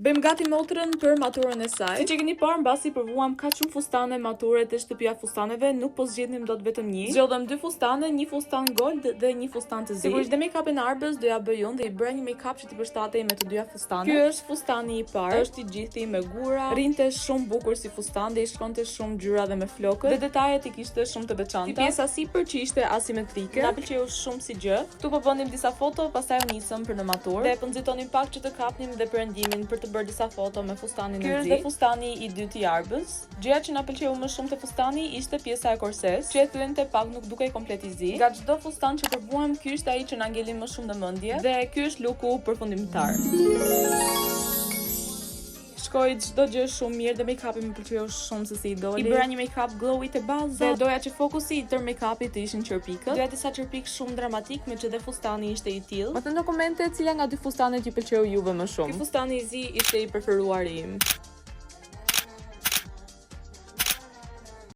Bëjmë gati motrën për maturën e saj. Siç e keni parë, mbasi provuam kaq shumë fustane mature te shtëpia fustaneve, nuk po zgjedhnim dot vetëm një. Zgjodhem 2 fustane, një fustan gold dhe një fustan të zi. Sigurisht dhe make-upin e Arbës do ja bëj unë dhe i bëra një make-up që të përshtatej me të dyja fustane. Ky është fustani i parë, është i gjithë me gura, rinte shumë bukur si fustan dhe i shkonte shumë ngjyra dhe me flokët. Dhe detajet i kishte shumë të veçanta. Si pjesa sipër që ishte asimetrike, na pëlqeu shumë si gjë. Ktu po bënim disa foto, pastaj u nisëm për në maturë dhe po nxitonim pak që të kapnim dhe perëndimin për të bërë disa foto me fustanin e zi. Ky është dhe fustani i dytë i Arbës. Gjëja që na pëlqeu më shumë te fustani ishte pjesa e korses, që e thyente pak nuk dukej komplet i zi. Nga çdo fustan që provuam, ky është ai që na ngeli më shumë në mendje dhe ky është looku përfundimtar. Shkoi çdo gjë shumë mirë dhe make-upi më pëlqeu shumë se si i doli. I bëra një make-up glowy te baza dhe doja që fokusi i tër make-upit të ishin çerpikët. Doja disa çerpik shumë dramatik, me që dhe fustani ishte i tillë. Më thënë në komente cila nga dy fustanet ju pëlqeu juve më shumë. Ky fustani i zi ishte i preferuari im.